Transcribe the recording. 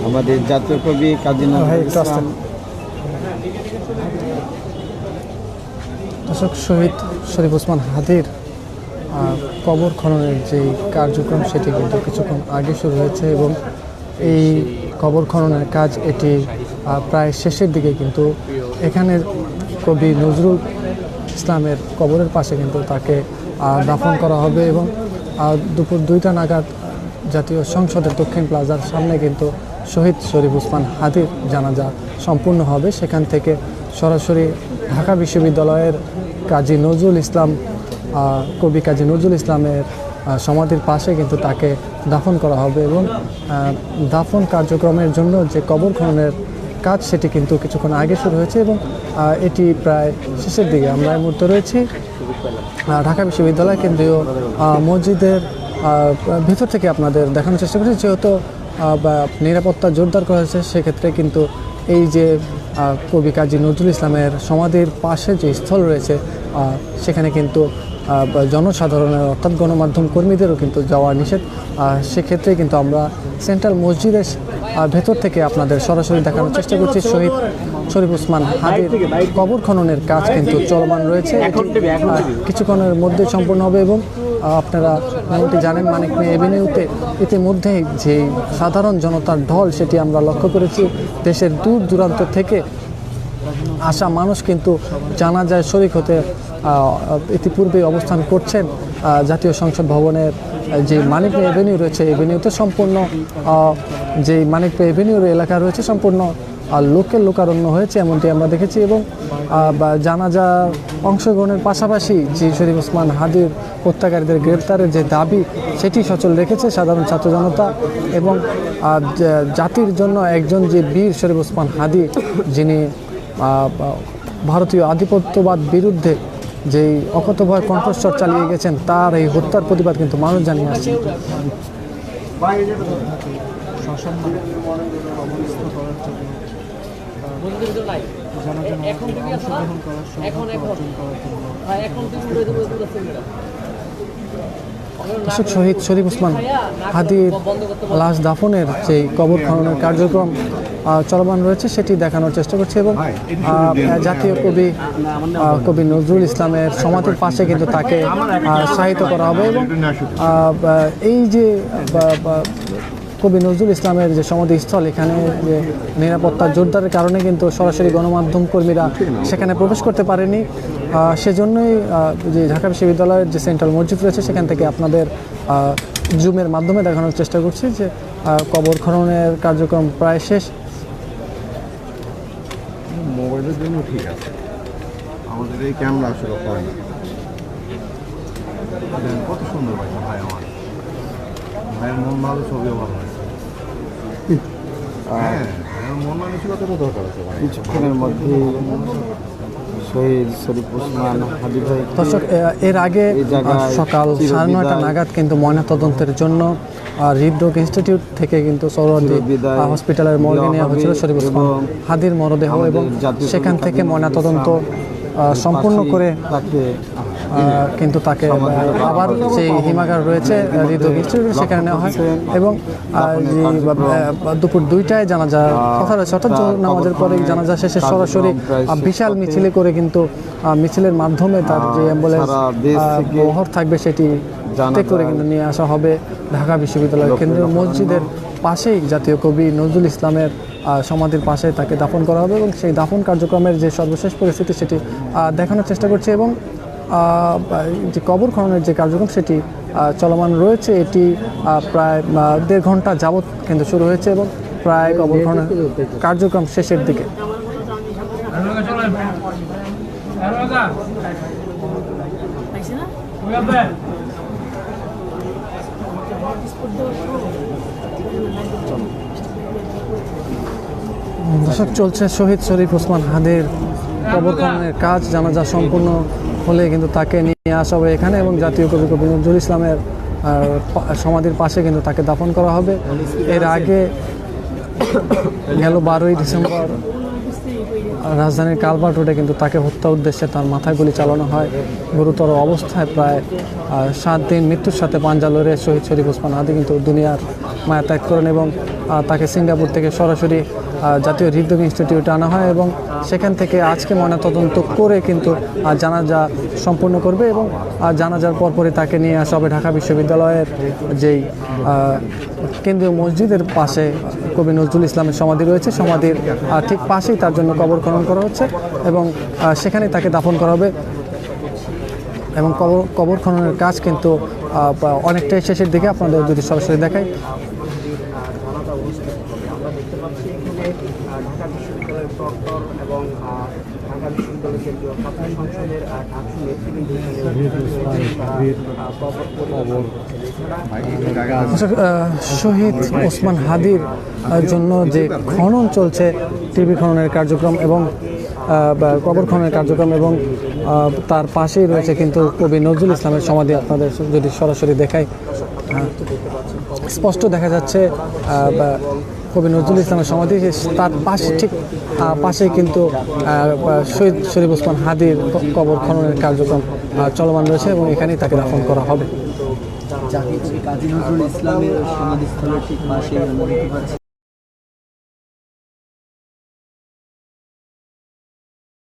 আমাদের জাতীয় কবি কাজী নজরুল ইসলাম। দর্শক, শহীদ শরীফ ওসমান হাদির কবর খননের যে কার্যক্রম সেটি কিন্তু কিছুক্ষণ আগে শুরু হয়েছে এবং এই কবর খননের কাজ এটি প্রায় শেষের দিকে। কিন্তু এখানে কবি নজরুল ইসলামের কবরের পাশে কিন্তু তাকে দাফন করা হবে এবং দুপুর 2টা নাগাদ জাতীয় সংসদের দক্ষিণ প্লাজার সামনে কিন্তু শহীদ শরীফ ওসমান হাদির জানাজা সম্পূর্ণ হবে। সেখান থেকে সরাসরি ঢাকা বিশ্ববিদ্যালয়ের কাজী নজরুল ইসলাম, কবি কাজী নজরুল ইসলামের সমাধির পাশে কিন্তু তাকে দাফন করা হবে এবং দাফন কার্যক্রমের জন্য যে কবর খননের কাজ সেটি কিন্তু কিছুক্ষণ আগে শুরু হয়েছে এবং এটি প্রায় শেষের দিকে। আমরা এই মুহূর্তে রয়েছি ঢাকা বিশ্ববিদ্যালয় কেন্দ্রীয় মসজিদের ভিতর থেকে আপনাদের দেখানোর চেষ্টা করছি। যেহেতু নিরাপত্তা জোরদার করা হয়েছে, সেক্ষেত্রে কিন্তু এই যে কবি কাজী নজরুল ইসলামের সমাধির পাশে যে স্থল রয়েছে সেখানে কিন্তু জনসাধারণের অর্থাৎ গণমাধ্যম কর্মীদেরও কিন্তু যাওয়া নিষেধ। সেক্ষেত্রে কিন্তু আমরা সেন্ট্রাল মসজিদের ভেতর থেকে আপনাদের সরাসরি দেখানোর চেষ্টা করছি। শহীদ শরীফ ওসমান হাদির কবর খননের কাজ কিন্তু চলমান রয়েছে, কিছুক্ষণের মধ্যে সম্পূর্ণ হবে এবং আপনারা যেমনটি জানেন মানিক মিয়া এভিনিউতে ইতিমধ্যেই যে সাধারণ জনতার ঢল সেটি আমরা লক্ষ্য করেছি। দেশের দূর দূরান্ত থেকে আসা মানুষ কিন্তু জানাজায় শরীক হতে ইতিপূর্বে অবস্থান করছেন। জাতীয় সংসদ ভবনের যে মানিক মিয়া এভিনিউ রয়েছে, এভিনিউতে সম্পূর্ণ যে মানিক মিয়া এভিনিউর এলাকা রয়েছে সম্পূর্ণ লোকের লোকারণ্য হয়েছে, এমনটি আমরা দেখেছি। এবং জানাজা অংশগ্রহণের পাশাপাশি যে শরীফ ওসমান হাদির হত্যাকারীদের গ্রেপ্তারের যে দাবি সেটি সচল রেখেছে সাধারণ ছাত্র জনতা এবং জাতির জন্য একজন যে বীর শরীফ ওসমান হাদি, যিনি ভারতীয় আধিপত্যবাদ বিরুদ্ধে যেই অকথ্যভয় কণ্ঠস্বর চালিয়ে গেছেন, তার এই হত্যার প্রতিবাদ কিন্তু মানুষ জানিয়ে আসছে। শহীদ শরীফ ওসমান হাদির লাশ দাফনের যে কবর খননের কার্যক্রম চলমান রয়েছে সেটি দেখানোর চেষ্টা করছে এবং জাতীয় কবি নজরুল ইসলামের সমাধির পাশে কিন্তু তাকে শায়িত করা হবে এবং এই যে কবি নজরুল ইসলামের যে সমাধিস্থল, এখানে যে নিরাপত্তা জোরদারের কারণে কিন্তু সরাসরি গণমাধ্যম কর্মীরা সেখানে প্রবেশ করতে পারেনি। সেজন্যই যে ঢাকা বিশ্ববিদ্যালয়ের যে সেন্ট্রাল মসজিদ রয়েছে সেখান থেকে আপনাদের জুমের মাধ্যমে দেখানোর চেষ্টা করছি যে কবর খননের কার্যক্রম প্রায় শেষ। মোবাইলের জন্য ঠিক আছে, আমাদের এই ক্যামেরা আসলে হয় না। কত সুন্দর ভাই, ভাই আমার ভাইয়ের মন ভালো, ছবিও ভালো হয়েছে। হ্যাঁ, মন মানসিকতারও দরকার আছে ভাই। কিছুক্ষণের মধ্যে শহীদ শরীফ ওসমান হাদি ভাই। দর্শক, এর আগে সকাল 9:30 নাগাদ কিন্তু ময়নাতদন্তের জন্য হৃদরোগ ইনস্টিটিউট থেকে কিন্তু সরোয়ার্দী হসপিটালের মর্গে নেওয়া হয়েছিল শরীফ ওসমান হাদির মরদেহ এবং সেখান থেকে ময়নাতদন্ত সম্পূর্ণ করে কিন্তু তাকে আবার সেই হিমাগার রয়েছে হৃদরোগ ইনস্টিটিউট, সেখানে নেওয়া হয় এবং দুপুর 2টায় জানাজা কথা রয়েছে, অর্থাৎ নামাজের পরে জানাজা শেষে সরাসরি বিশাল মিছিলে করে কিন্তু মিছিলের মাধ্যমে তার যে অ্যাম্বুলেন্স বহর থাকবে সেটি করে কিন্তু নিয়ে আসা হবে ঢাকা বিশ্ববিদ্যালয় কেন্দ্রীয় মসজিদের পাশেই জাতীয় কবি নজরুল ইসলামের সমাধির পাশে তাকে দাফন করা হবে এবং সেই দাফন কার্যক্রমের যে সর্বশেষ পরিস্থিতি সেটি দেখানোর চেষ্টা করছে এবং যে কবর খননের যে কার্যক্রম সেটি চলমান রয়েছে। এটি প্রায় 1.5 ঘন্টা যাবৎ কিন্তু শুরু হয়েছে এবং প্রায় কবর খননের কার্যক্রম শেষের দিকে। দর্শক, চলছে শহীদ শরীফ ওসমান হাদির কবর খননের কাজ। জানাজা সম্পূর্ণ হলে কিন্তু তাকে নিয়ে আসা হবে এখানে এবং জাতীয় কবি নজরুল ইসলামের সমাধির পাশে কিন্তু তাকে দাফন করা হবে। এর আগে গেল 12ই ডিসেম্বর রাজধানীর কালভার্ট রোডে কিন্তু তাকে হত্যা উদ্দেশ্যে তার মাথায় গুলি চালানো হয়। গুরুতর অবস্থায় প্রায় 7 দিন মৃত্যুর সাথে পাঞ্জা লড়ে শহীদ শরীফ ওসমান হাদি কিন্তু দুনিয়ার মায়া ত্যাগ করেন এবং তাকে সিঙ্গাপুর থেকে সরাসরি জাতীয় হৃদরোগ ইনস্টিটিউটে আনা হয় এবং সেখান থেকে আজকে ময়নাতদন্ত করে কিন্তু জানাজা সম্পূর্ণ করবে এবং জানাজার পরপরই তাকে নিয়ে আসা হবে ঢাকা বিশ্ববিদ্যালয়ের যেই কেন্দ্রীয় মসজিদের পাশে কবি নজরুল ইসলামের সমাধি রয়েছে, সমাধির ঠিক পাশেই তার জন্য কবর খনন করা হচ্ছে এবং সেখানেই তাকে দাফন করা হবে এবং কবর খননের কাজ কিন্তু অনেকটাই শেষের দিকে। আপনাদের যদি সরাসরি দেখাই, ঢাকা বিশ্ববিদ্যালয়ের প্রক্টর এবং ঢাকা বিশ্ববিদ্যালয় কেন্দ্রীয় ছাত্র সংসদের শহীদ ওসমান হাদির জন্য যে খনন চলছে, টিভি খননের কার্যক্রম এবং কবর খননের কার্যক্রম এবং তার পাশেই রয়েছে কিন্তু কবি নজরুল ইসলামের সমাধি। আপনাদের যদি সরাসরি দেখাই, স্পষ্ট দেখা যাচ্ছে কবি নজরুল ইসলামের সমাধি, তার পাশে ঠিক পাশেই কিন্তু শহীদ শরীফ ওসমান হাদির কবর খননের কার্যক্রম চলমান রয়েছে এবং এখানেই তাকে দাফন করা হবে। জাতীয় কবি কাজী নজরুল ইসলামের সমাধিস্থলের ঠিক পাশেই আমরা দেখতে পাচ্ছি